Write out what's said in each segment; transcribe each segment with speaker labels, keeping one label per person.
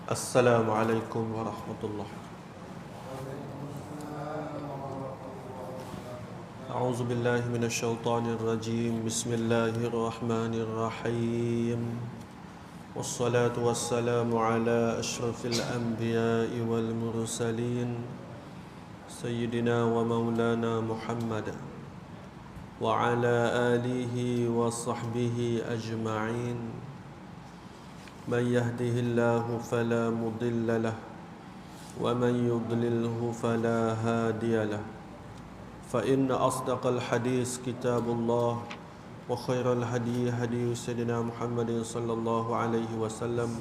Speaker 1: Assalamualaikum warahmatullahi. A'udzu billahi minasyaitonir rajim. Bismillahirrahmanirrahim. Wassalatu wassalamu ala asyrafil anbiya'i wal mursalin sayyidina wa maulana Muhammad wa ala alihi wa sahbihi ajma'in. Man yahdihillahu fala mudilla lahu wa man yudlilhu fala hadiya lahu. Fa inna asdaqal hadis kitabullah wa khairal hadi hadi sayyidina Muhammadin sallallahu alaihi wasallam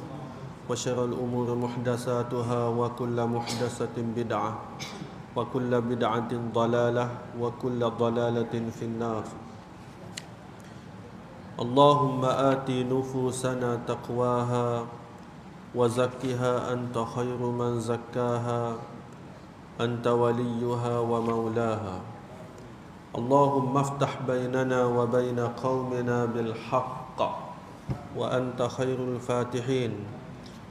Speaker 1: wa syarrul umuri muhdatsatuha wa kullu muhdatsatin bid'ah wa kullu bid'atin dhalalah wa kullu dhalalatin finnar. Allahumma ati nufusana taqwaha wa zakkiha anta khairu man zakkaha anta waliyuha wa maulaha. Allahumma aftah bainana wa baina qaumina bil haqq wa anta khairul fatihin.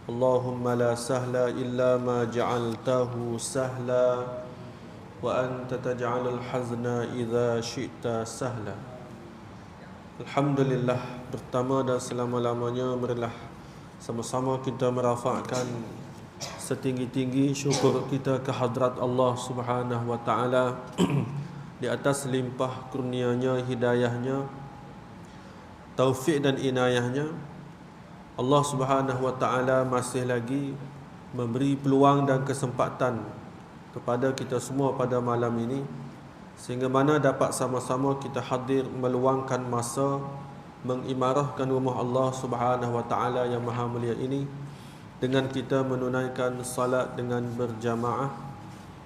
Speaker 1: Allahumma la sahla illa ma ja'altahu sahla wa anta taj'alul hazna idza syi'ta sahla. Alhamdulillah, pertama dan selama-lamanya marilah sama-sama kita merafakkan setinggi-tinggi syukur kita ke hadrat Allah Subhanahu wa taala di atas limpah kurnianya, hidayahnya, taufik dan inayahnya. Allah Subhanahu wa taala masih lagi memberi peluang dan kesempatan kepada kita semua pada malam ini, sehingga mana dapat sama-sama kita hadir meluangkan masa mengimarahkan rumah Allah Subhanahu wa taala yang maha mulia ini dengan kita menunaikan salat dengan berjamaah.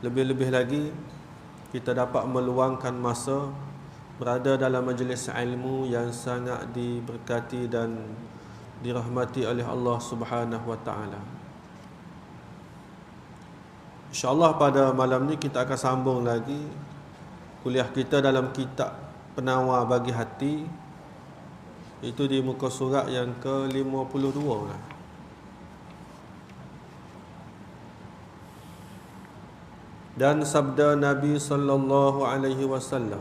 Speaker 1: Lebih-lebih lagi kita dapat meluangkan masa berada dalam majlis ilmu yang sangat diberkati dan dirahmati oleh Allah Subhanahu wa taala. InsyaAllah pada malam ni kita akan sambung lagi kuliah kita dalam kitab Penawar Bagi Hati. Itu di muka surat yang ke-52 lah. Dan sabda Nabi sallallahu alaihi wasallam,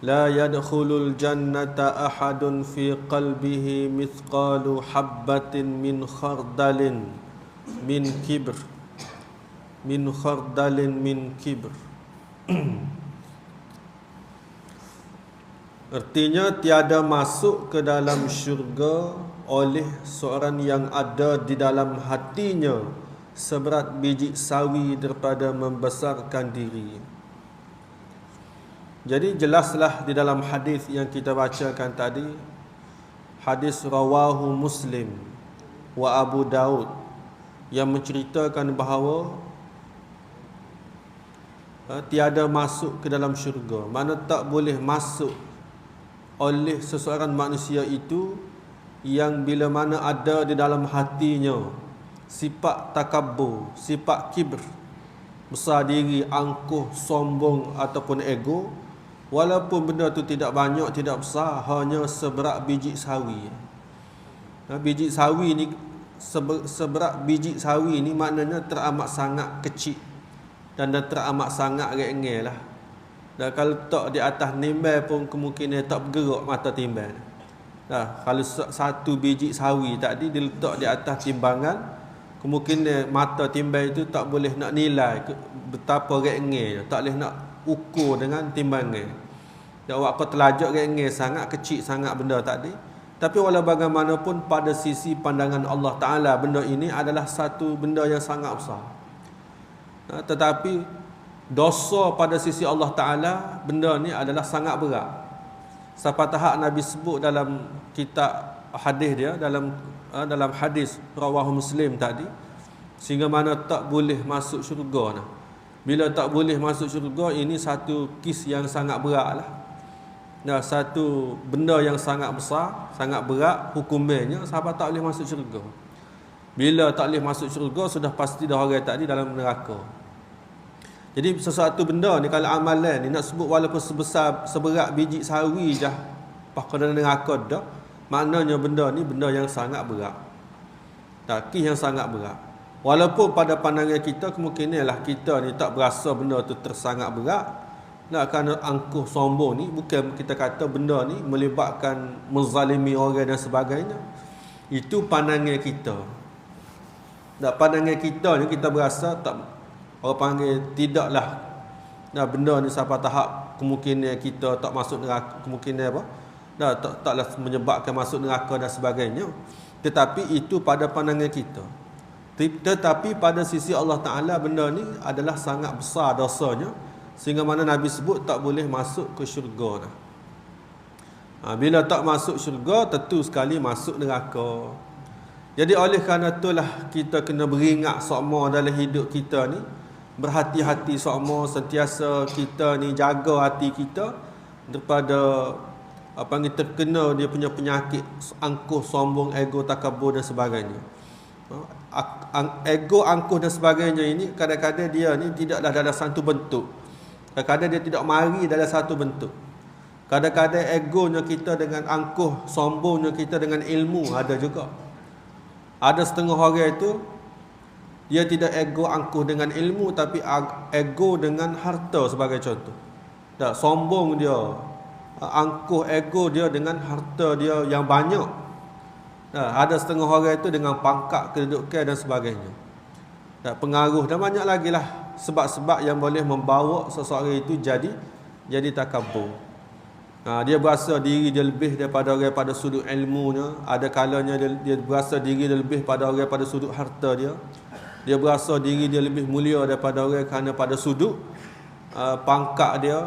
Speaker 1: la yadkhulul jannata ahadun fi qalbihi mithqalu habbatin min khardalin min kibr min khardalin min kibr. Artinya tiada masuk ke dalam syurga oleh seorang yang ada di dalam hatinya seberat biji sawi daripada membesarkan diri. Jadi jelaslah di dalam hadis yang kita bacakan tadi, hadis rawahu Muslim wa Abu Daud, yang menceritakan bahawa tiada masuk ke dalam syurga, mana tak boleh masuk oleh seseorang manusia itu yang bila mana ada di dalam hatinya sifat takabur, sifat kibr, besar diri, angkuh, sombong ataupun ego, walaupun benda itu tidak banyak, tidak besar, hanya seberat biji sawi. Biji sawi ni, seberat biji sawi ni maknanya teramat sangat kecil dan teramat sangat rengel lah. Dan kalau letak di atas timbang pun kemungkinan tak bergerak mata timbang. Kalau satu biji sawi tadi diletak di atas timbangan, kemungkinan mata timbang itu tak boleh nak nilai betapa rengel, tak boleh nak ukur dengan timbangan. Dan waktu telajak rengel sangat, kecil sangat benda tadi. Tapi walau bagaimanapun pada sisi pandangan Allah Ta'ala, benda ini adalah satu benda yang sangat besar. Tetapi dosa pada sisi Allah Ta'ala, benda ni adalah sangat berat. Sampai tahap Nabi sebut dalam kitab hadis dia, dalam hadis rawahu Muslim tadi, sehingga mana tak boleh masuk syurga nah. Bila tak boleh masuk syurga, ini satu kes yang sangat berat lah. Satu benda yang sangat besar, sangat berat hukumnya, sahabat tak boleh masuk syurga. Bila tak boleh masuk syurga, sudah pasti dah orang tadi dalam neraka. Jadi sesuatu benda ni kalau amalan ni nak sebut walaupun seberat biji sawi je pakar dalam neraka dah, maknanya benda ni benda yang sangat berat. Takih yang sangat berat. Walaupun pada pandangan kita kemungkinanlah kita ni tak berasa benda tu tersangat berat. Nak kerana angkuh sombong ni bukan kita kata benda ni melibatkan menzalimi orang dan sebagainya. Itu pandangan kita. Dan pandangan kita ni kita berasa tak, orang panggil tidaklah. Nah, benda ni sampai tahap kemungkinan kita tak masuk neraka, kemungkinan apa? Dah taklah menyebabkan masuk neraka dan sebagainya. Tetapi itu pada pandangan kita. Tetapi pada sisi Allah Ta'ala benda ni adalah sangat besar dosanya, sehingga mana Nabi sebut tak boleh masuk ke syurga dah. Bila tak masuk syurga, tentu sekali masuk neraka. Jadi oleh kerana itulah kita kena beringat semua dalam hidup kita ni, berhati-hati semua, sentiasa kita ni jaga hati kita daripada apa yang terkena dia punya penyakit angkuh, sombong, ego, takabur dan sebagainya. Ego, angkuh dan sebagainya ini kadang-kadang dia ni tidaklah dalam satu bentuk. Kadang-kadang dia tidak mari dalam satu bentuk. Kadang-kadang egonya kita dengan angkuh, sombongnya kita dengan ilmu ada juga. Ada setengah orang itu dia tidak ego angkuh dengan ilmu, tapi ego dengan harta sebagai contoh. Tak, sombong dia, angkuh ego dia dengan harta dia yang banyak. Ada setengah orang itu dengan pangkat, kedudukan dan sebagainya. Pengaruh dan banyak lagi lah sebab-sebab yang boleh membawa seseorang itu jadi takabur. Dia berasa diri dia lebih daripada orang pada sudut ilmunya. Ada kalanya dia berasa diri dia lebih pada orang pada sudut harta dia. Dia berasa diri dia lebih mulia daripada orang kerana pada sudut pangkat dia,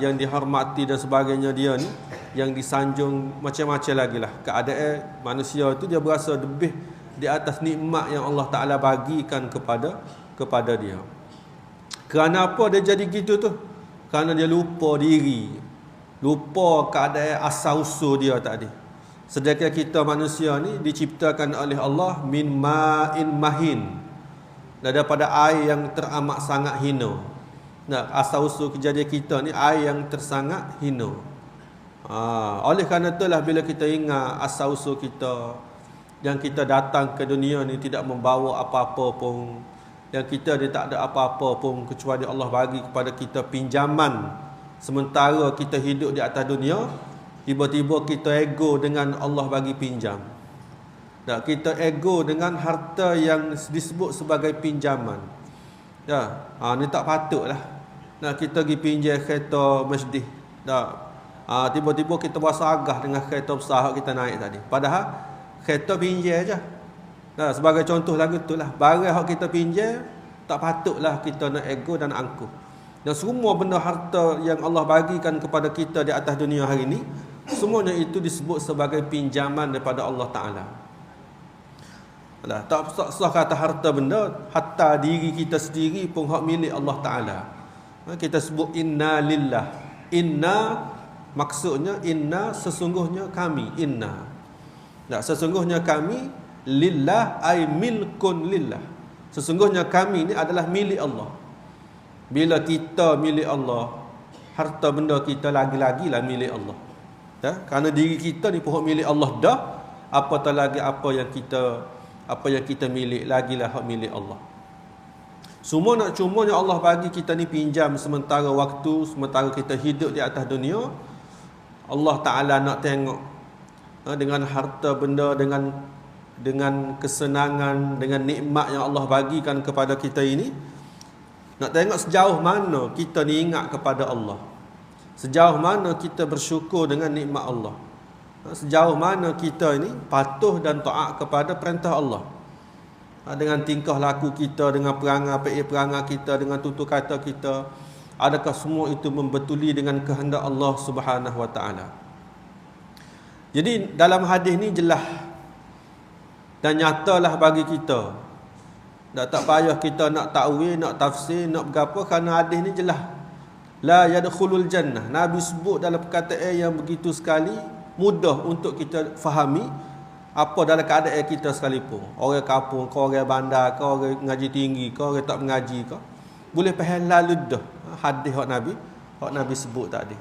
Speaker 1: yang dihormati dan sebagainya dia ni, yang disanjung macam-macam lagi lah. Keadaan manusia itu dia berasa lebih di atas nikmat yang Allah Ta'ala bagikan kepada dia. Kerana apa dia jadi gitu tu? Kerana dia lupa diri, lupa keadaan asal usul dia tadi. Sedangkan kita manusia ni diciptakan oleh Allah min ma'in mahin, daripada air yang teramat sangat hina. Asal usul kejadian kita ni air yang tersangat hina. Oleh kerana itulah bila kita ingat asal usul kita, yang kita datang ke dunia ni tidak membawa apa-apa pun, yang kita dia tak ada apa-apa pun kecuali Allah bagi kepada kita pinjaman sementara kita hidup di atas dunia. Tiba-tiba kita ego dengan Allah bagi pinjam. Kita ego dengan harta yang disebut sebagai pinjaman. Ni tak patutlah. Kita pergi pinjam kereta Mercedes. Tiba-tiba kita berasa agah dengan kereta besar kita naik tadi. Padahal kereta pinjam je. Sebagai contoh lagu itulah, barang yang kita pinjam tak patutlah kita nak ego dan angkuh. Dan semua benda harta yang Allah bagikan kepada kita di atas dunia hari ini, semuanya itu disebut sebagai pinjaman daripada Allah Ta'ala. Tak usah kata harta benda, hatta diri kita sendiri pun hak milik Allah Ta'ala. Kita sebut inna lillah. Inna maksudnya inna, sesungguhnya kami. Inna, sesungguhnya kami, lillah ay milkun lillah, sesungguhnya kami ini adalah milik Allah. Bila kita milik Allah, harta benda kita lagi-lagilah milik Allah. Kerana diri kita ni pun milik Allah dah, apatah lagi apa yang kita milik lagilah hak milik Allah. Cumanya Allah bagi kita ni pinjam sementara waktu, sementara kita hidup di atas dunia. Allah Ta'ala nak tengok dengan harta benda, dengan kesenangan, dengan nikmat yang Allah bagikan kepada kita ini, nak tengok sejauh mana kita ni ingat kepada Allah, sejauh mana kita bersyukur dengan nikmat Allah, sejauh mana kita ini patuh dan taat kepada perintah Allah, dengan tingkah laku kita, dengan perangai kita, dengan tutur kata kita. Adakah semua itu membetuli dengan kehendak Allah Subhanahu Wa Ta'ala? Jadi dalam hadis ni jelas dan nyatalah bagi kita. Tak payah kita nak takwil, nak tafsir, nak berapa, kerana hadis ni jelas. La yadkhulul jannah. Nabi sebut dalam perkataan yang begitu sekali, mudah untuk kita fahami apa dalam keadaan kita sekalipun. Orang kampung, orang bandar, orang ngaji tinggi, orang tak mengaji, boleh faham lalu dah hadis hak Nabi sebut tadi.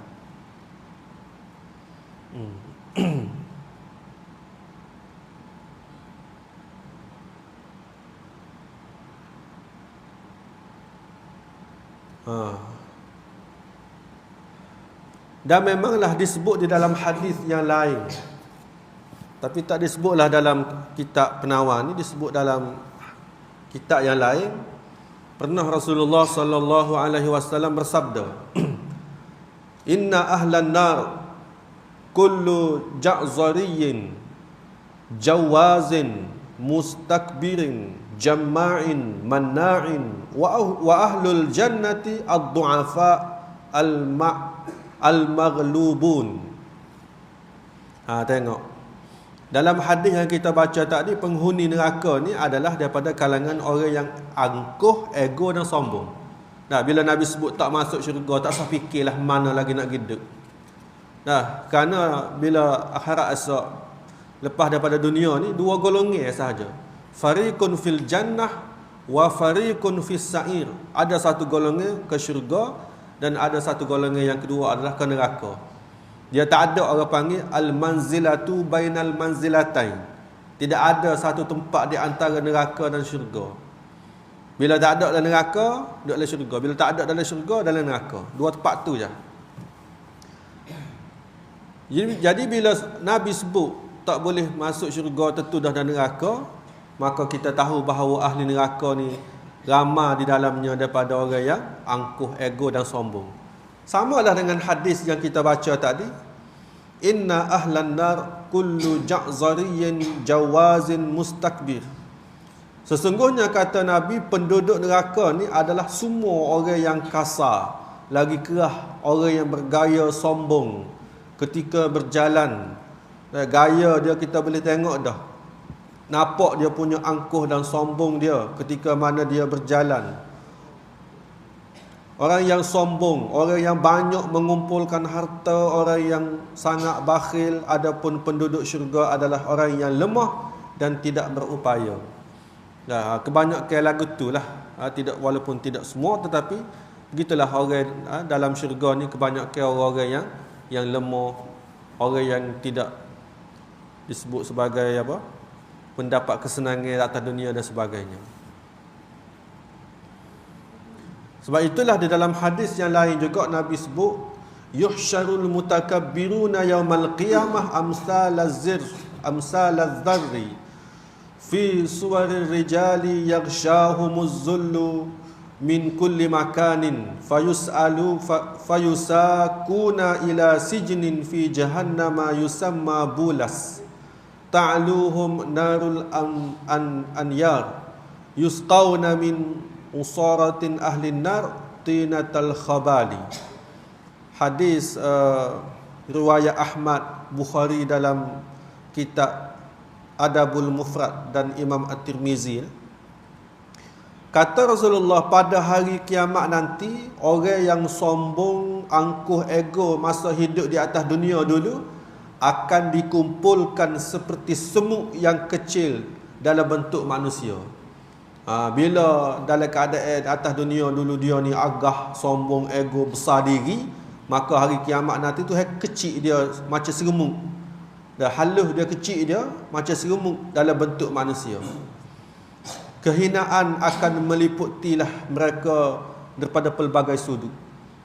Speaker 1: Dan memanglah disebut di dalam hadis yang lain, tapi tak disebutlah dalam kitab Penawar ni, disebut dalam kitab yang lain. Pernah Rasulullah sallallahu alaihi wasallam bersabda, "Inna ahlan nar kullu ja'zariyin jawazin mustakbirin jamma'in manna'in wa ahlul jannati ad-du'afa al-maghlubun." Tengok. Dalam hadis yang kita baca tadi, penghuni neraka ni adalah daripada kalangan orang yang angkuh, ego dan sombong. Nah, bila Nabi sebut tak masuk syurga, tak usah fikirlah mana lagi nak hidup. Nah, kerana bila akhirat esok, lepas daripada dunia ni, dua golongan sahaja. Fariqun fil jannah wa fariqun fis sa'ir. Ada satu golongan ke syurga dan ada satu golongan yang kedua adalah ke neraka. Dia tak ada orang panggil al-manzilatu bainal manzilatain. Tidak ada satu tempat di antara neraka dan syurga. Bila tak ada dalam neraka, duduk dalam syurga. Bila tak ada dalam syurga, dalam neraka. Dua tempat tu je. Jadi bila Nabi sebut tak boleh masuk syurga, tertudah dan neraka, maka kita tahu bahawa ahli neraka ni ramai di dalamnya daripada orang yang angkuh, ego dan sombong. Samalah dengan hadis yang kita baca tadi, inna ahlan nar kullu ja'zariyin jawazin mustakbir. Sesungguhnya kata Nabi, penduduk neraka ni adalah semua orang yang kasar, lagi kerah, orang yang bergaya sombong ketika berjalan. Gaya dia kita boleh tengok dah, nampak dia punya angkuh dan sombong dia ketika mana dia berjalan. Orang yang sombong, orang yang banyak mengumpulkan harta, orang yang sangat bakhil. Adapun penduduk syurga adalah orang yang lemah dan tidak berupaya. Kebanyakan lagu itulah, walaupun tidak semua, tetapi begitulah orang dalam syurga ni, kebanyakan orang-orang yang lemah, orang yang tidak disebut sebagai mendapat kesenangan atas dunia dan sebagainya. Sebab itulah di dalam hadis yang lain juga Nabi sebut, yuhsyarul mutakabbiruna yaumal qiyamah amsalaz-zarri fi suwarir rijali yaghshahumuz zullu min kulli makanin fayusakuna ila sijnin fi jahannama yusamma bulas ta'luhum narul anyar yusqawna min usaratin ahli nar tinatal khabali. Hadis riwayat Ahmad, Bukhari dalam kitab Adabul Mufrad dan Imam At-Tirmizi. Kata Rasulullah, pada hari kiamat nanti, orang yang sombong, angkuh, ego masa hidup di atas dunia dulu akan dikumpulkan seperti semut yang kecil dalam bentuk manusia. Bila dalam keadaan atas dunia dulu dia ni agah, sombong, ego, besar diri, maka hari kiamat nanti tu kecil dia macam seremuk. Dan halus dia, kecil dia macam seremuk dalam bentuk manusia. Kehinaan akan meliputilah mereka daripada pelbagai sudut.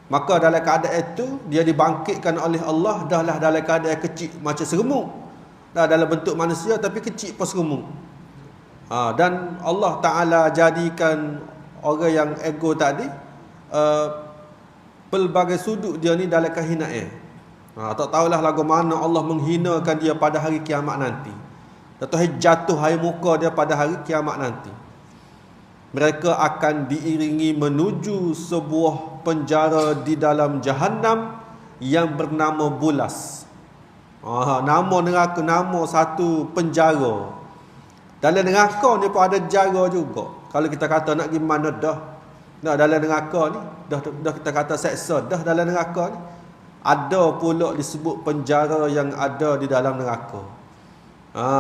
Speaker 1: Maka dalam keadaan itu dia dibangkitkan oleh Allah, dahlah dalam keadaan kecil macam seremuk, dah dalam bentuk manusia tapi kecil pun seremuk. Dan Allah Ta'ala jadikan orang yang ego tadi, pelbagai sudut dia ni dalam kehinaan. Tak tahulah lagu mana Allah menghinakan dia pada hari kiamat nanti, atau jatuh air muka dia pada hari kiamat nanti. Mereka akan diiringi menuju sebuah penjara di dalam Jahannam yang bernama Bulas. Nama neraka, nama satu penjara. Dalam neraka ni pun ada jara juga. Kalau kita kata nak pergi mana dah, dalam neraka ni dah kita kata seksa dah. Dalam neraka ni ada pula disebut penjara yang ada di dalam neraka.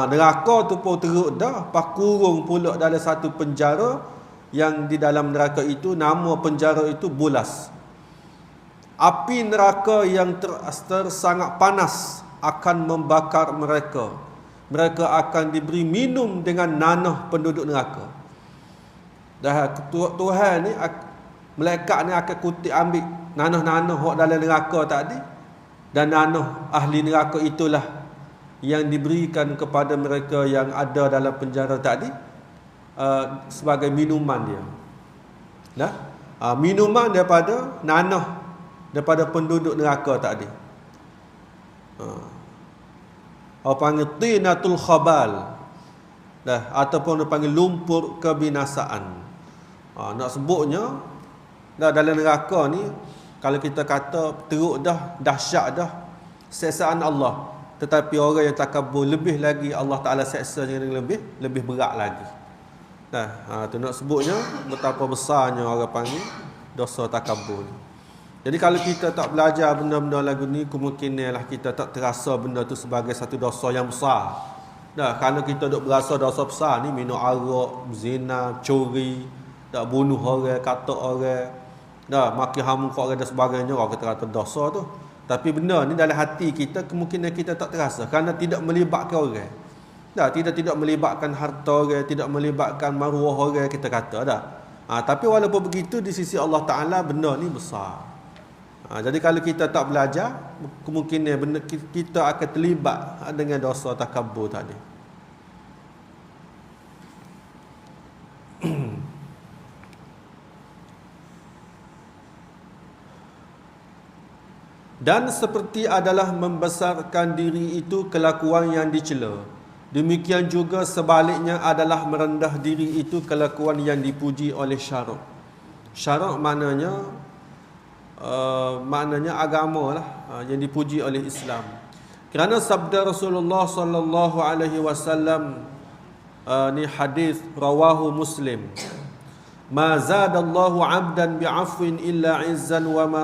Speaker 1: Neraka tu pun teruk dah, pak kurung pula dalam satu penjara yang di dalam neraka itu, nama penjara itu Bulas. Api neraka yang sangat panas akan membakar mereka. Mereka akan diberi minum dengan nanah penduduk neraka. Dah Tuhan ni, malaikat ni akan kutip ambil nanah-nanah hok dalam neraka tadi, dan nanah ahli neraka itulah yang diberikan kepada mereka yang ada dalam penjara tadi sebagai minuman dia. Minuman daripada nanah daripada penduduk neraka tadi. Orang panggil tinatul khabal, ataupun dia panggil lumpur kebinasaan. Nak sebutnya dalam neraka ni, kalau kita kata teruk dah, dahsyat dah siksaan Allah, tetapi orang yang takabur lebih lagi Allah Taala seksa dengan lebih berat lagi. Tu nak sebutnya betapa besarnya orang panggil dosa takabur ni. Jadi kalau kita tak belajar benda-benda lagu ni, kemungkinanlah kita tak terasa benda tu sebagai satu dosa yang besar. Kalau kita duk berasa dosa besar ni, minum arak, zina, curi, bunuh orang, kata orang, maki hamu kat orang dan sebagainya, orang kata dosa tu. Tapi benda ni dalam hati kita, kemungkinan kita tak terasa kerana tidak melibatkan orang. Tidak melibatkan harta orang, tidak melibatkan maruah orang, kita kata tapi walaupun begitu, di sisi Allah Ta'ala benda ni besar. Jadi kalau kita tak belajar, kemungkinan kita akan terlibat dengan dosa takabur tadi. Dan seperti adalah membesarkan diri itu kelakuan yang dicela, demikian juga sebaliknya adalah merendah diri itu kelakuan yang dipuji oleh syarak. Syarak maknanya agama lah, yang dipuji oleh Islam. Kerana sabda Rasulullah sallallahu alaihi wasallam, ni hadis rawahu Muslim, ma zadallahu 'abdan bi'afwin illa 'izzan wa ma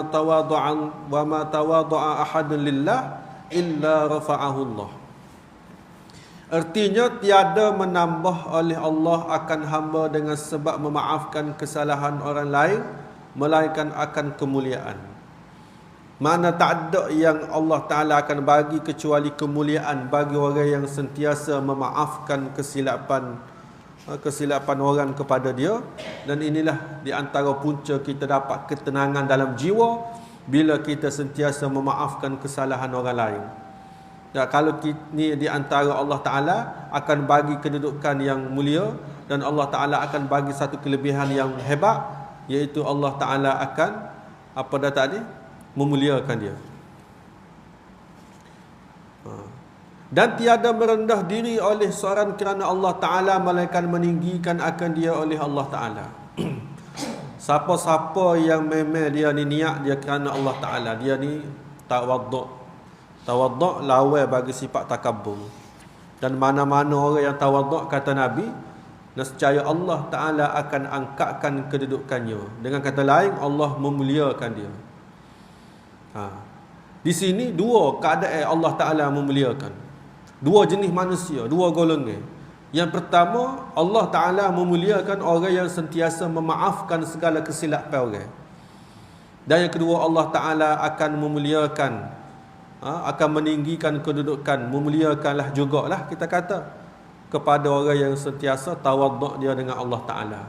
Speaker 1: tawadha'a ahadun lillah illa rafa'ahu Allah. Artinya, tiada menambah oleh Allah akan hamba dengan sebab memaafkan kesalahan orang lain, melainkan akan kemuliaan. Mana tak ada yang Allah Ta'ala akan bagi kecuali kemuliaan bagi orang yang sentiasa memaafkan kesilapan orang kepada dia. Dan inilah di antara punca kita dapat ketenangan dalam jiwa bila kita sentiasa memaafkan kesalahan orang lain. Kalau ini di antara Allah Ta'ala akan bagi kedudukan yang mulia, dan Allah Ta'ala akan bagi satu kelebihan yang hebat, iaitu Allah Ta'ala akan memuliakan dia. Dan tiada merendah diri oleh seorang kerana Allah Ta'ala, melainkan meninggikan akan dia oleh Allah Ta'ala. Siapa-siapa yang memang dia ni niat dia kerana Allah Ta'ala, dia ni tawaduk. Tawaduk lawan bagi sifat takabur. Dan mana-mana orang yang tawaduk, kata Nabi, nescaya Allah Ta'ala akan angkatkan kedudukannya. Dengan kata lain, Allah memuliakan dia. Di sini dua keadaan Allah Ta'ala memuliakan. Dua jenis manusia, dua golongan. Yang pertama, Allah Ta'ala memuliakan orang yang sentiasa memaafkan segala kesilapan orang. Dan yang kedua, Allah Ta'ala akan memuliakan, akan meninggikan kedudukan, memuliakanlah jugalah kita kata, kepada orang yang sentiasa tawaduk dia dengan Allah Ta'ala.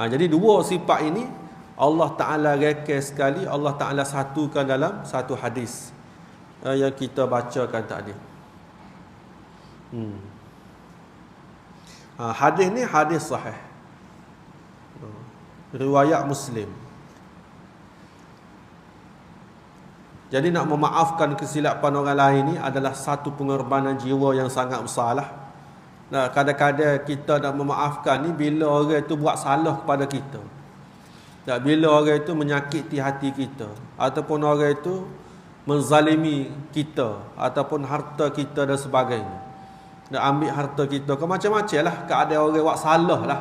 Speaker 1: Jadi dua sifat ini Allah Ta'ala reka sekali, Allah Ta'ala satukan dalam satu hadis yang kita bacakan tadi. Hadis ni hadis sahih, riwayat Muslim. Jadi nak memaafkan kesilapan orang lain ni adalah satu pengorbanan jiwa yang sangat besar lah. Kadang-kadang kita nak memaafkan ni bila orang itu buat salah kepada kita, bila orang itu menyakiti hati kita, ataupun orang itu menzalimi kita, ataupun harta kita dan sebagainya, nak ambil harta kita, macam-macam lah keadaan orang buat salah lah.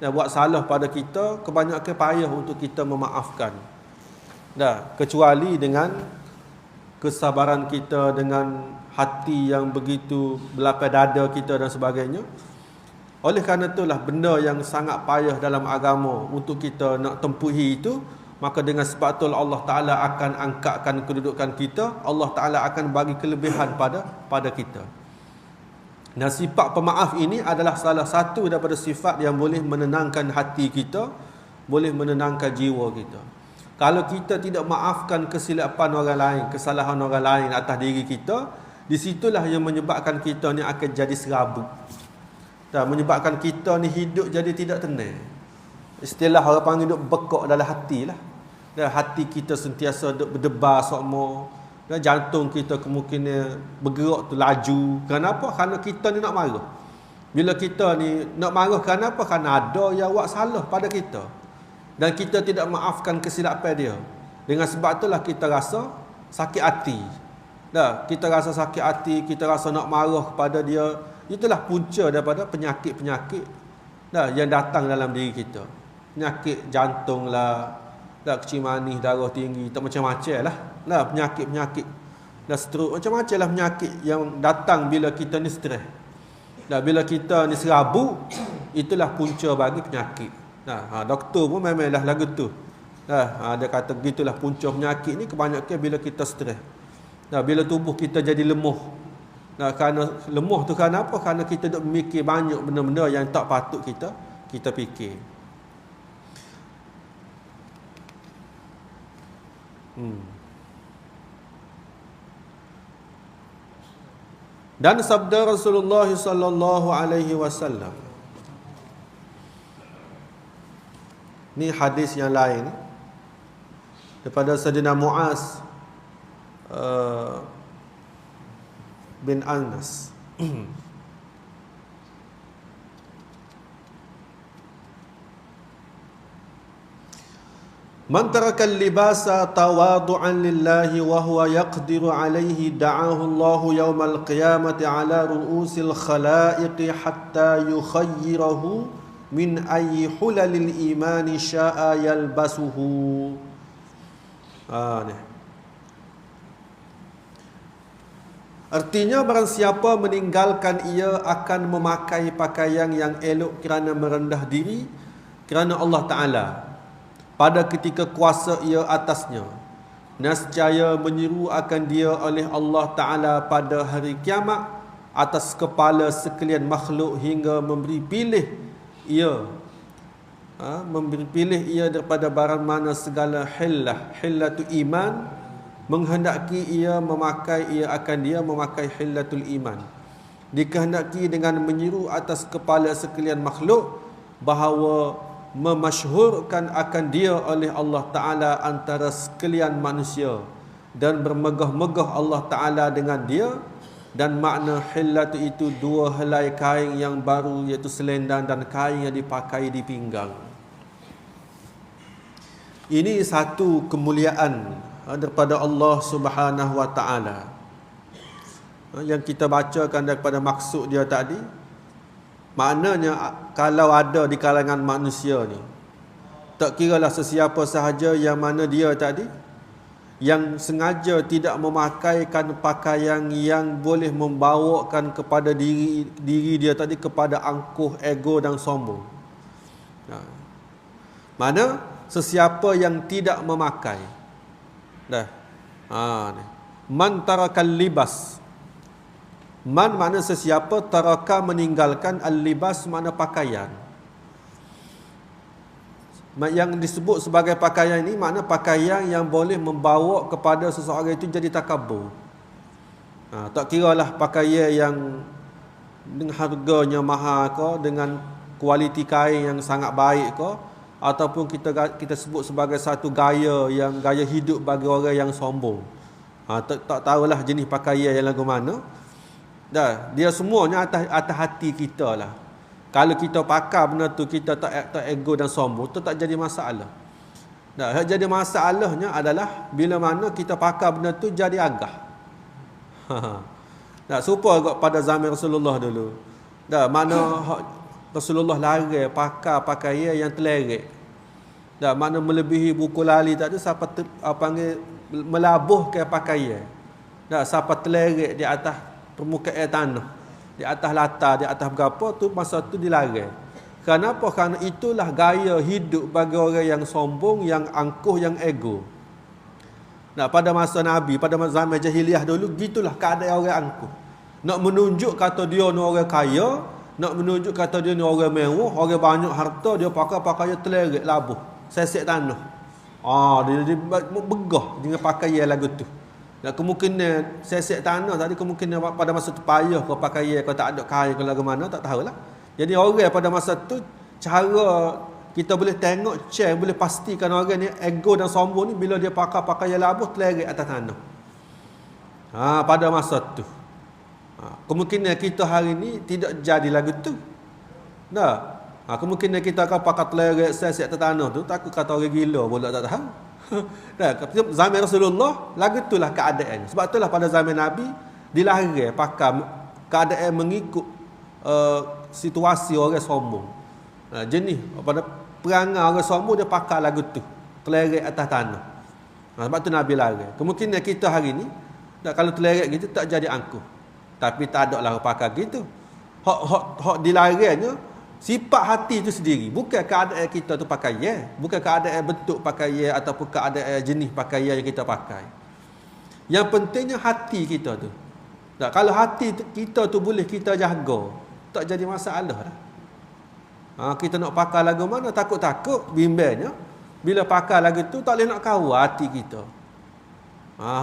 Speaker 1: Buat salah pada kita, kebanyakan payah untuk kita memaafkan. Kecuali dengan kesabaran kita, dengan hati yang begitu berlapis dada kita dan sebagainya, Oleh kerana itulah benda yang sangat payah dalam agama untuk kita nak tempuhi itu, maka dengan sebab itu Allah Ta'ala akan angkatkan kedudukan kita, Allah Ta'ala akan bagi kelebihan pada kita. Dan sifat pemaaf ini adalah salah satu daripada sifat yang boleh menenangkan hati kita, boleh menenangkan jiwa kita. Kalau kita tidak maafkan kesilapan orang lain, kesalahan orang lain atas diri kita, di situlah yang menyebabkan kita ni akan jadi serabut. Dan menyebabkan kita ni hidup jadi tidak tenang. Istilah orang panggil duk bekok dalam hati lah. Dan hati kita sentiasa duk berdebar sokmo. Dan jantung kita kemungkinan bergerak tu laju. Kenapa? Kerana kita ni nak marah. Bila kita ni nak marah, kenapa? Kerana ada yang buat salah pada kita. Dan kita tidak maafkan kesilapan dia. Dengan sebab itulah kita rasa sakit hati. Dah, kita rasa sakit hati, kita rasa nak marah kepada dia. Itulah punca daripada penyakit-penyakit yang datang dalam diri kita. Penyakit jantung lah, kecil manis, darah tinggi, tak macam-macam lah. Penyakit-penyakit strok, macam-macam lah penyakit yang datang bila kita ni stres. Bila kita ni serabut, itulah punca bagi penyakit. Doktor pun memanglah lagu tu. Dia kata gitulah punca penyakit ni kebanyakan bila kita stres. Bila tubuh kita jadi lemah. Kerana lemah tu kerana apa? Kerana kita duk mikir banyak benda-benda yang tak patut kita fikir. Dan sabda Rasulullah sallallahu alaihi wasallam. Ni hadis yang lain daripada Sayyidina Muaz bin Anas. Man taraka al-libasa tawadu'an lillahi wa huwa yaqdiru alayhi da'ahu Allah yawm al-qiyamati ala ru'usil khalaiqi hatta yukhayyirahu min ayyi hulalil imani sya'a yalbasuhu. Ni. Artinya barang siapa meninggalkan ia akan memakai pakaian yang elok kerana merendah diri kerana Allah Ta'ala pada ketika kuasa ia atasnya. Nescaya menyeru akan dia oleh Allah Ta'ala pada hari kiamat atas kepala sekalian makhluk hingga memberi pilih ia daripada barang mana segala hillatu iman menghendaki ia akan dia memakai hillatul iman. Dikehendaki dengan menyeru atas kepala sekalian makhluk bahawa memasyhurkan akan dia oleh Allah Ta'ala antara sekalian manusia dan bermegah-megah Allah Ta'ala dengan dia. Dan makna hillatu itu dua helai kain yang baru, iaitu selendang dan kain yang dipakai di pinggang. Ini satu kemuliaan daripada Allah Subhanahu wa Ta'ala yang kita bacakan daripada maksud dia tadi. Maknanya kalau ada di kalangan manusia ni, tak kiralah sesiapa sahaja yang mana dia tadi, yang sengaja tidak memakaikan pakaian yang boleh membawakan kepada diri dia tadi kepada angkuh ego dan sombong. Mana sesiapa yang tidak memakai man tarakal libas. Man makna sesiapa, taraka meninggalkan, al-libas makna pakaian. Yang disebut sebagai pakaian ini makna pakaian yang boleh membawa kepada seseorang itu jadi takabur. Tak kiralah pakaian yang dengan harganya mahal ke, dengan kualiti kain yang sangat baik ke, ataupun kita sebut sebagai satu gaya hidup bagi orang yang sombong. Tak tahulah jenis pakaian yang lagu mana. Dia semuanya atas hati kita lah. Kalau kita pakai benda tu, kita tak ego dan sombong, tu tak jadi masalah. Yang jadi masalahnya adalah bila mana kita pakai benda tu jadi agah. Serupa pada zaman Rasulullah dulu. Mana Rasulullah larang pakai pakaian yang terlerek. Mana melebihi buku lali tadi, siapa panggil melabuhkan pakaian. Siapa terlerek di atas permukaan tanah. di atas latar, di atas berapa tu, masa tu dilarang. Kenapa? Kerana itulah gaya hidup bagi orang yang sombong, yang angkuh, yang ego. Nah, pada masa Nabi, pada zaman jahiliah dulu, gitulah keadaan orang angkuh. Nak menunjuk kata dia ni orang kaya, nak menunjuk kata dia ni orang mewah, orang banyak harta, dia pakai pakaian telerek labuh, sesek tanah. Dia begah dengan pakaian lagu tu. Nah, kemungkinan sesek tanah tadi, kemungkinan pada masa tu payah kau pakaian, kau tak ada kain ke lagu mana, tak tahulah. Jadi orang pada masa tu, cara kita boleh tengok, check, boleh pastikan orang ni ego dan sombong ni bila dia pakai pakaian labuh telerek atas tanah. Pada masa tu. Kemungkinan kita hari ni tidak jadi lagu tu. Nah, kemungkinan kita akan pakai telerek sesek atas tanah tu, takut kata orang gila pula, tak tahu. Nah, zaman Rasulullah lagu itulah keadaan. Sebab itulah pada zaman Nabi dilarang pakai keadaan mengikut situasi orang sombong. Jenis pada perangai orang sombong dia pakai lagu tu, telerek atas tanah. Sebab tu Nabi larang. Kemungkinan kita hari ni kalau telerek gitu tak jadi angkuh. Tapi tak ada lah pakai gitu. Hak dilarangnya sifat hati itu sendiri, bukan keadaan kita tu pakaian, bukan keadaan bentuk pakaian ataupun keadaan jenis pakaian yang kita pakai. Yang pentingnya hati kita tu. Nah, kalau hati kita tu boleh kita jaga, tak jadi masalah dah. Kita nak pakai lagu mana, takut-takut bimbangnya bila pakai lagu tu tak boleh nak kawal hati kita.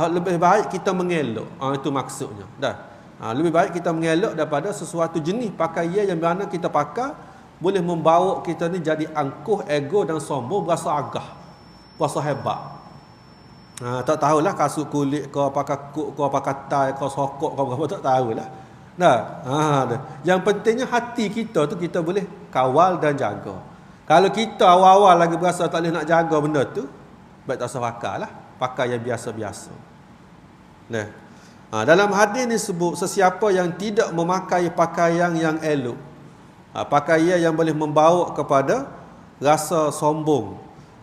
Speaker 1: Lebih baik kita mengelak. Itu maksudnya. Dah. Lebih baik kita mengelak daripada sesuatu jenis pakaian yang mana kita pakai boleh membawa kita ni jadi angkuh, ego dan sombong, berasa agah, berasa hebat. Tak tahulah kasut kulit ke, pakai kuk ke, pakai tie ke, sokok ke, apa tak tahulah. Yang pentingnya hati kita tu kita boleh kawal dan jaga. Kalau kita awal-awal lagi berasa tak boleh nak jaga benda tu, baik tak usah pakai lah, pakai yang biasa-biasa. Dalam hadis ni sebut sesiapa yang tidak memakai pakaian yang elok, pakaian yang boleh membawa kepada rasa sombong.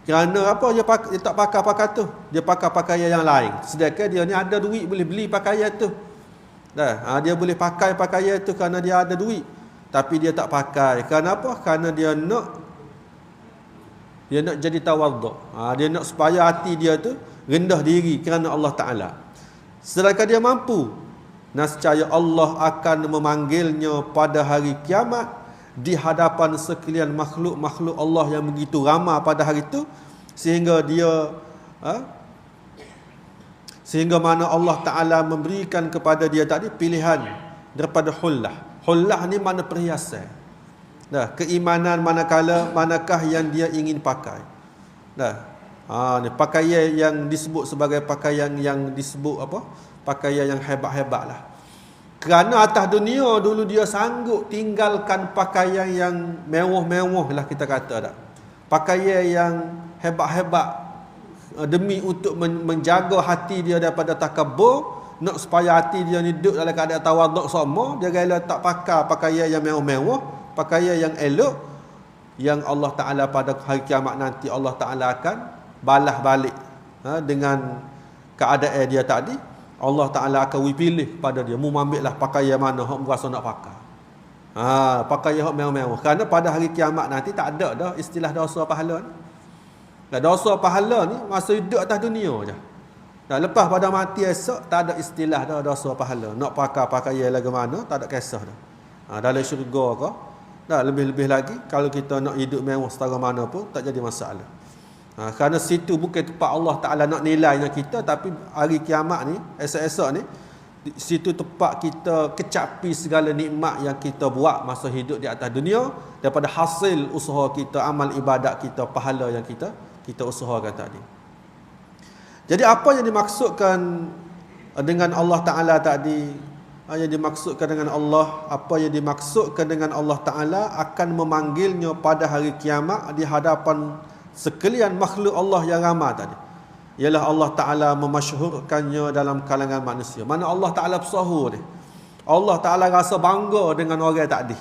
Speaker 1: Kerana apa? Dia tak pakai tu, dia pakai pakaian yang lain. Sedangkan dia ni ada duit boleh beli pakaian tu. Dia boleh pakai pakaian tu kerana dia ada duit, tapi dia tak pakai. Kerana apa? Kerana dia nak jadi tawaduk. Dia nak supaya hati dia tu rendah diri kerana Allah Ta'ala. Sedangkan dia mampu, nescaya Allah akan memanggilnya pada hari kiamat di hadapan sekalian makhluk-makhluk Allah yang begitu ramai pada hari itu, sehingga mana Allah Ta'ala memberikan kepada dia tadi pilihan daripada hullah. Hullah ni mana perhiasan. Keimanan manakah yang dia ingin pakai. Ni pakaian yang disebut sebagai pakaian yang disebut apa? Pakaian yang hebat-hebat lah. Kerana atas dunia dulu dia sanggup tinggalkan pakaian yang mewah-mewah lah kita kata tak. Pakaian yang hebat-hebat demi untuk menjaga hati dia daripada takabur, nak supaya hati dia ni duduk dalam keadaan tawaduk sama, dia rela tak pakai pakaian yang mewah-mewah, pakaian yang elok, yang Allah Ta'ala pada hari kiamat nanti Allah Ta'ala akan balas balik dengan keadaan dia tadi. Allah Ta'ala akan pilih pada dia, mu ambil lah pakaian mana hak berasa nak pakai. Pakaian hak mewah-mewah. Kerana pada hari kiamat nanti tak ada dah istilah dosa pahala ni. Dosa pahala ni masa hidup atas dunia je. Lepas pada mati esok tak ada istilah dah dosa pahala. Nak pakai pakaian lagu mana tak ada kisah dah. Dalam syurga ke, lebih-lebih lagi kalau kita nak hidup mewah setara mana pun tak jadi masalah. Kerana situ bukan tempat Allah Ta'ala nak nilainya kita, tapi hari kiamat ni, esok-esok ni, situ tempat kita kecapi segala nikmat yang kita buat masa hidup di atas dunia, daripada hasil usaha kita, amal ibadat kita, pahala yang kita usahakan tadi. Jadi apa yang dimaksudkan dengan Allah Ta'ala tadi, yang dimaksudkan dengan Allah, apa yang dimaksudkan dengan Allah Ta'ala akan memanggilnya pada hari kiamat di hadapan sekalian makhluk Allah yang ramai tadi, ialah Allah Ta'ala memasyhurkannya dalam kalangan manusia. Mana Allah Ta'ala bersahur ni, Allah Ta'ala rasa bangga dengan orang tadi.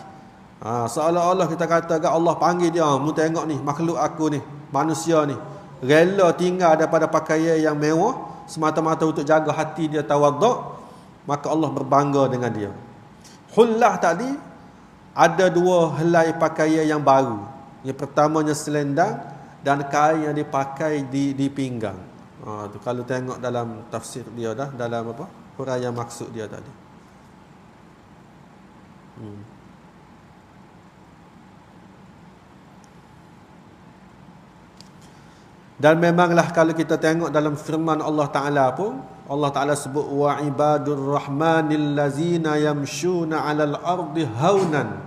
Speaker 1: Seolah-olah kita katakan Allah panggil dia, mu tengok ni makhluk aku ni, manusia ni rela tinggal daripada pakaian yang mewah semata-mata untuk jaga hati dia tawaduk, maka Allah berbangga dengan dia. Hullah tadi ada dua helai pakaian yang baru. Yang pertamanya selendang dan kain yang dipakai di pinggang. Tu kalau tengok dalam tafsir dia dah, dalam apa? Huraian maksud dia tadi. Dan memanglah kalau kita tengok dalam firman Allah Ta'ala pun, Allah Ta'ala sebut wa ibadur rahmanil lazina yamshuna 'alal ardi haunan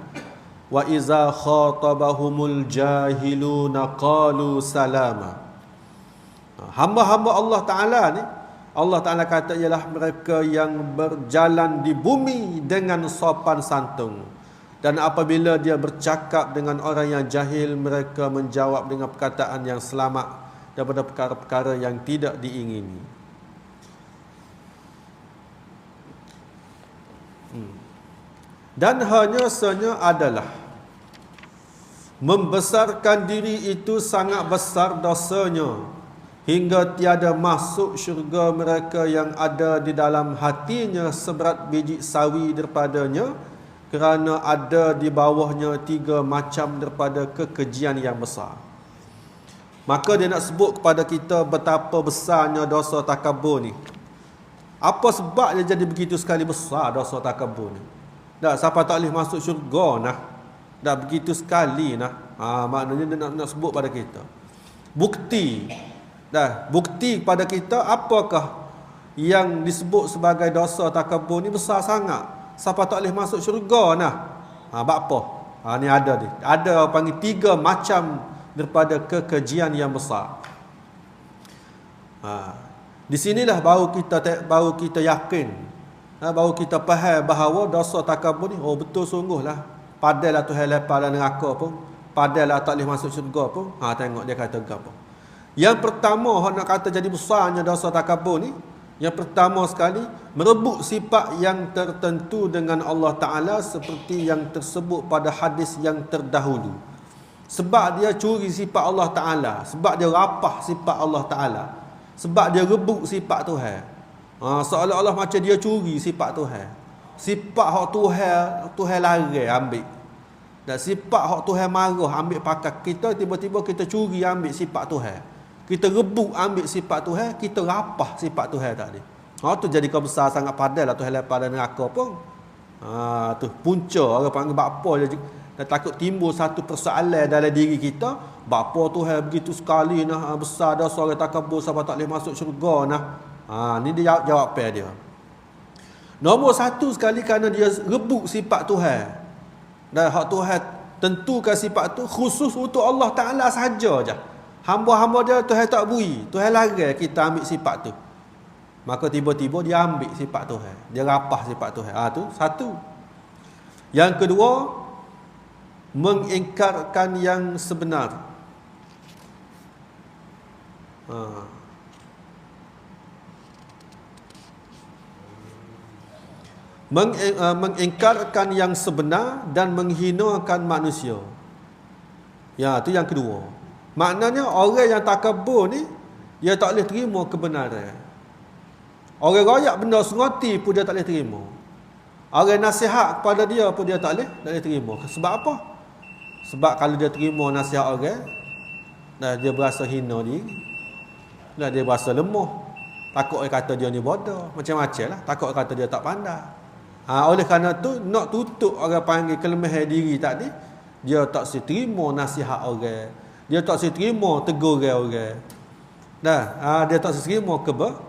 Speaker 1: wa iza khatabahumul jahiluna qalu salama. Hamba-hamba Allah Ta'ala ni, Allah Ta'ala kata ialah mereka yang berjalan di bumi dengan sopan santun. Dan apabila dia bercakap dengan orang yang jahil, mereka menjawab dengan perkataan yang selamat daripada perkara-perkara yang tidak diingini. Dan hanya saja adalah membesarkan diri itu sangat besar dosanya, hingga tiada masuk syurga mereka yang ada di dalam hatinya seberat biji sawi daripadanya, kerana ada di bawahnya 3 macam daripada kekejian yang besar. Maka dia nak sebut kepada kita betapa besarnya dosa takabur ni. Apa sebab dia jadi begitu sekali besar dosa takabur ni? Dah siapa tak boleh masuk syurga nah. Dah begitu sekali nah. Maknanya dia nak sebut pada kita. Bukti. Dah, bukti kepada kita apakah yang disebut sebagai dosa takabur ni besar sangat. Siapa tak boleh masuk syurga nah. Bab apa? Ni ada ni. Ada panggil 3 macam daripada kekejian yang besar. Di sinilah baru kita yakin, baru kita faham bahawa dosa takabur ni betul sungguhlah. Padahlah Tuhan lepas dalam neraka pun, padahlah tak boleh masuk syurga pun. Tengok dia kata apa. Yang pertama hak nak kata jadi besarnya dosa takabur ni, yang pertama sekali merebut sifat yang tertentu dengan Allah Ta'ala seperti yang tersebut pada hadis yang terdahulu. Sebab dia curi sifat Allah Ta'ala, sebab dia rapah sifat Allah Ta'ala, sebab dia rebut sifat Tuhan. Seolah-olah macam dia curi sifat Tuhan. Sifat hak Tuhan larang ambil. Dan sifat hak Tuhan marah ambil pakai kita, tiba-tiba kita curi ambil sifat Tuhan. Kita rebut ambil sifat Tuhan, kita rapah sifat Tuhan tadi. Tu jadi kau besar sangat padahlah Tuhan lepas dalam neraka pun. Tu punca orang panggil bapa je. Dan takut timbul satu persoalan dalam diri kita, bapa Tuhan begitu sekali nah besar dah seorang takabur sampai tak boleh masuk syurga nah. Ni dia jawab dia. Nombor satu sekali kerana dia rebut sifat Tuhan. Dan hak Tuhan tentukan sifat tu khusus untuk Allah Ta'ala sahaja je. Hamba-hamba dia Tuhan tak beri, Tuhan larang kita ambil sifat tu. Maka tiba-tiba dia ambil sifat Tuhan, dia rapah sifat Tuhan. Tu satu. Yang kedua, mengingkarkan yang sebenar. Mengingkarkan yang sebenar dan menghinakan manusia. Itu yang kedua. Maknanya orang yang takabur ni, dia tak boleh terima kebenaran. Orang royak benda seroti pun dia tak boleh terima. Orang nasihat kepada dia pun dia tak boleh terima. Sebab apa? Sebab kalau dia terima nasihat orang, dia berasa hina diri, dia berasa lemah. Takut orang kata dia ni bodoh, macam-macam lah. Takut orang kata dia tak pandai. Oleh kerana tu, nak tutup orang panggil kelemahan diri tadi, dia tak terima nasihat orang, dia tak terima teguran orang. Dia tak terima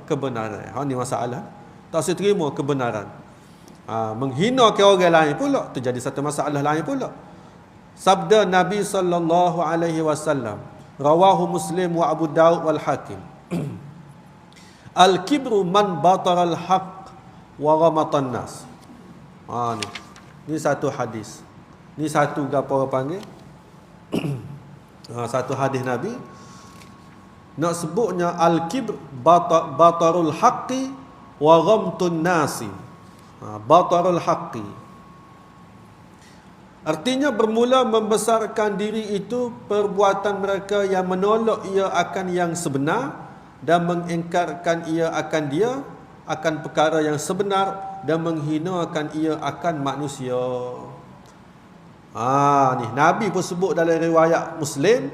Speaker 1: kebenaran. Ni masalah. Tak terima kebenaran. Menghina ke orang lain pula, terjadi satu masalah lain pula. Sabda Nabi sallallahu alaihi wasallam, rawahu Muslim wa Abu Daud wal Hakim. Al-kibru man batara al-haq wa ghamatan nas. Ni satu hadis. Ni satu gapo orang panggil? Satu hadis Nabi nak sebutnya al-kibr batarul haqqi wa ghamtun nasi. Batarul haqqi artinya bermula membesarkan diri itu perbuatan mereka yang menolak ia akan yang sebenar dan mengingkarkan ia akan dia, akan perkara yang sebenar dan menghinakan ia akan manusia. Ni Nabi pun sebut dalam riwayat Muslim,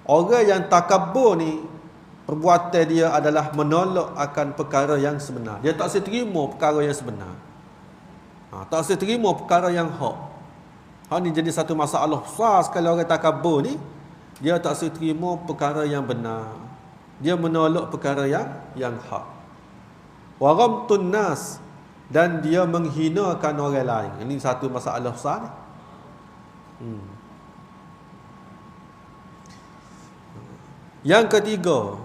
Speaker 1: orang yang takabur ni perbuatan dia adalah menolak akan perkara yang sebenar. Dia tak seterima perkara yang sebenar. Tak seterima perkara yang hak. Ni jadi satu masalah besar sekali orang takabur ni. Dia tak seterima perkara yang benar. Dia menolak perkara yang hak. Wa ghamtun nas, dan dia menghinakan orang lain. Ini satu masalah besar ni. Yang ketiga,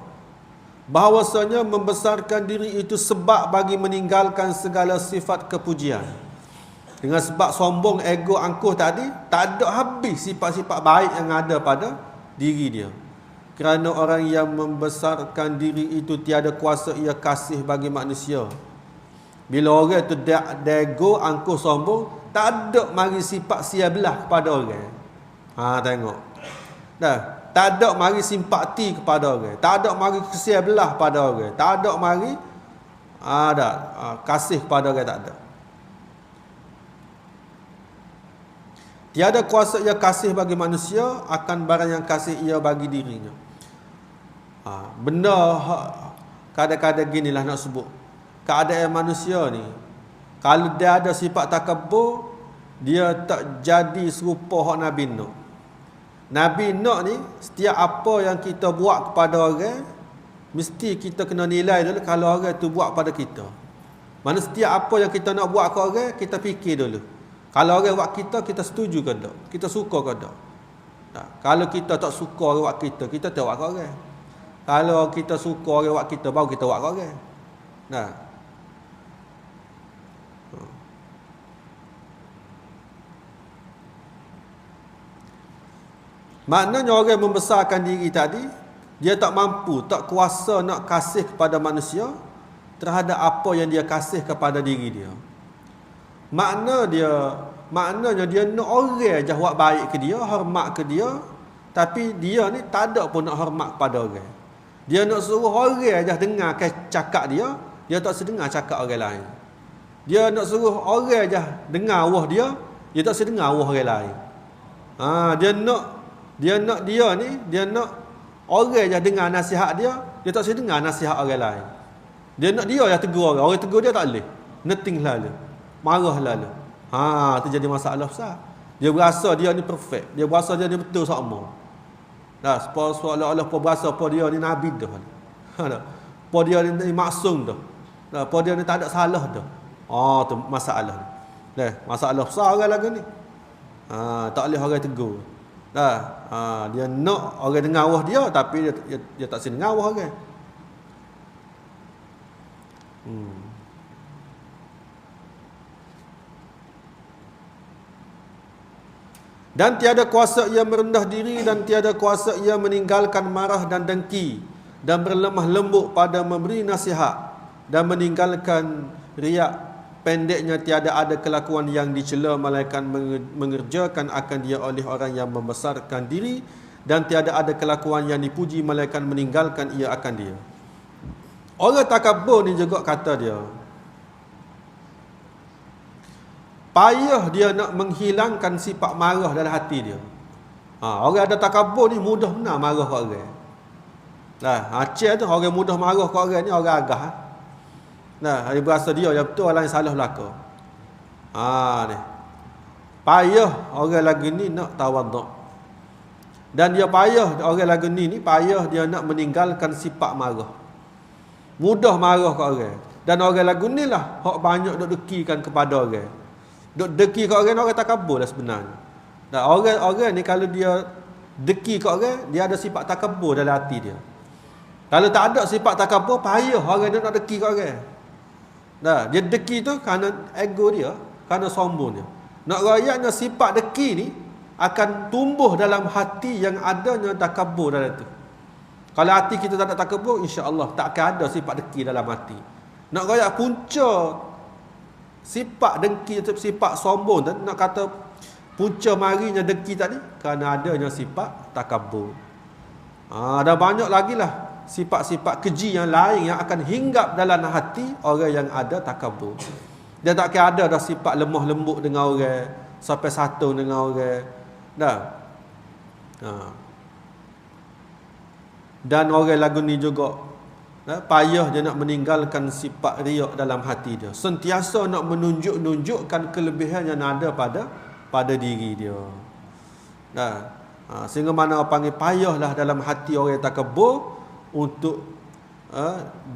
Speaker 1: bahawasanya membesarkan diri itu sebab bagi meninggalkan segala sifat kepujian. Dengan sebab sombong, ego, angkuh tadi, tak ada habis sifat-sifat baik yang ada pada diri dia. Kerana orang yang membesarkan diri itu tiada kuasa ia kasih bagi manusia. Bila orang itu ego, angkuh, sombong, tak ada mari sifat siabelah kepada orang. Tengok. Tak ada mari simpati kepada orang. Tak ada mari kesiabelah pada orang. Tak ada mari kasih kepada orang, tak ada. Tiada kuasa ia kasih bagi manusia akan barang yang kasih ia bagi dirinya. Benda kadang-kadang ginilah nak sebut. Keadaan manusia ni, kalau dia ada sifat takabur, dia tak jadi serupa hak Nabi Nuh. Nabi Nuh ni, setiap apa yang kita buat kepada orang, mesti kita kena nilai dulu kalau orang tu buat pada kita. Mana setiap apa yang kita nak buat ke orang, kita fikir dulu. Kalau orang buat kita setuju ke tak? Kita suka ke tak? Kalau kita tak suka orang buat kita tak buat ke orang. Kalau kita suka orang buat kita, baru kita buat ke orang. Maknanya orang membesarkan diri tadi, dia tak mampu, tak kuasa nak kasih kepada manusia terhadap apa yang dia kasih kepada diri dia. Maknanya dia nak orang je buat baik ke dia, hormat ke dia, tapi dia ni tak ada pun nak hormat kepada orang. Dia nak suruh orang je dengar cakap dia, dia tak sedengar cakap orang lain. Dia nak suruh orang je dengar wah dia tak sedengar wah orang lain. Dia nak orang je dengar nasihat dia tak sedengar nasihat orang lain. Dia nak dia je tegur orang tegur dia tak boleh. Neting lalu. Marah lalu. Tu jadi masalah besar. Dia berasa dia ni perfect. Dia berasa dia ni betul sama. Seolah-olah berasa apa dia ni nabi dah. Apa dia ni maksum dah. Apa dia ni tak ada salah dah. Tu masalah. Masalah besar orang lagu ni. Tak boleh orang tegur. Dia nak orang dengar wah dia, tapi dia tak dengar wah orang. Dan tiada kuasa ia merendah diri, dan tiada kuasa ia meninggalkan marah dan dengki, dan berlemah lembut pada memberi nasihat, dan meninggalkan riak. Pendeknya tiada ada kelakuan yang dicela, melainkan mengerjakan akan dia oleh orang yang membesarkan diri, dan tiada ada kelakuan yang dipuji, melainkan meninggalkan ia akan dia. Orang takabur ni juga kata dia, payah dia nak menghilangkan sifat marah dalam hati dia. Orang ada takabur ni mudah benar marah kat orang. Aceh tu orang mudah marah kat orang ni orang agah. Dia berasa dia yang betul, orang yang salah belaka. Ni. Payah orang lagi ni nak tawaduk. Dan dia payah orang lagi ni payah dia nak meninggalkan sifat marah. Mudah marah kat orang. Dan orang lagu ni lah hak banyak duk dekikan kepada orang. Duk deki kat orang takabur lah sebenarnya. Dan orang ni kalau dia deki kat orang, dia ada sifat takabur dalam hati dia. Kalau tak ada sifat takabur, payah orang dia nak deki kat orang. Dia deki tu kerana ego dia, kerana sombong dia. Nak rayaknya sifat deki ni akan tumbuh dalam hati yang adanya takabur dalam tu. Kalau hati kita tak ada takabur, insya-Allah tak akan ada sifat deki dalam hati. Nak rayak punca sifat dengki, sifat sombong dan nak kata punca marinya dengki tadi kerana adanya sifat takabur. Dan banyak lagi lah sifat-sifat keji yang lain yang akan hinggap dalam hati orang yang ada takabur. Dia tak kira ada dah sifat lemah lembut dengan orang, sampai satu dengan orang. Dah. Dan orang lagu ni juga payah dia nak meninggalkan sifat riak dalam hati dia. Sentiasa nak menunjukkan kelebihan yang ada pada diri dia. Dah. Sehingga mana orang panggil payahlah dalam hati orang yang takabur untuk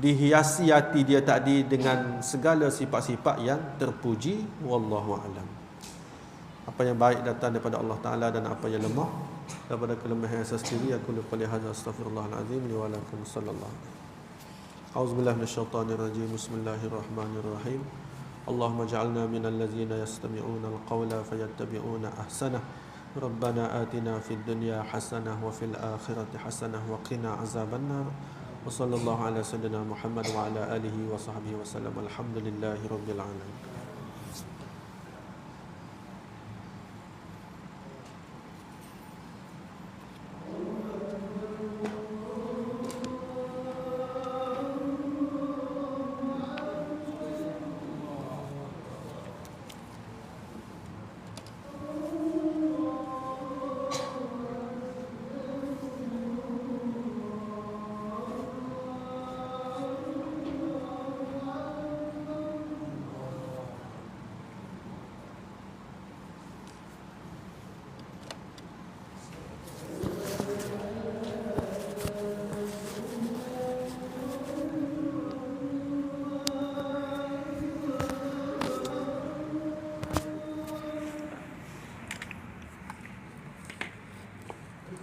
Speaker 1: dihiasi hati dia tadi dengan segala sifat-sifat yang terpuji. Wallahu a'lam. Apa yang baik datang daripada Allah Ta'ala dan apa yang lemah daripada kelemahan saya sendiri. Aku lupa lihat, astaghfirullahalazim li wa lakum sallallahu. A'udzubillahi minasyaitonir rajim. Bismillahirrahmanirrahim. Allahumma ja'alna minal ladzina yastami'una al-qawla fayattabi'una ahsanah. Rabbana atina fid dunya hasanah wa fil akhirati hasanah wa qina azabannar. Wa sallallahu ala sayyidina Muhammad wa ala alihi wa sahbihi wa sallam. Alhamdulillahi rabbil alamin.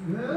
Speaker 2: Yeah.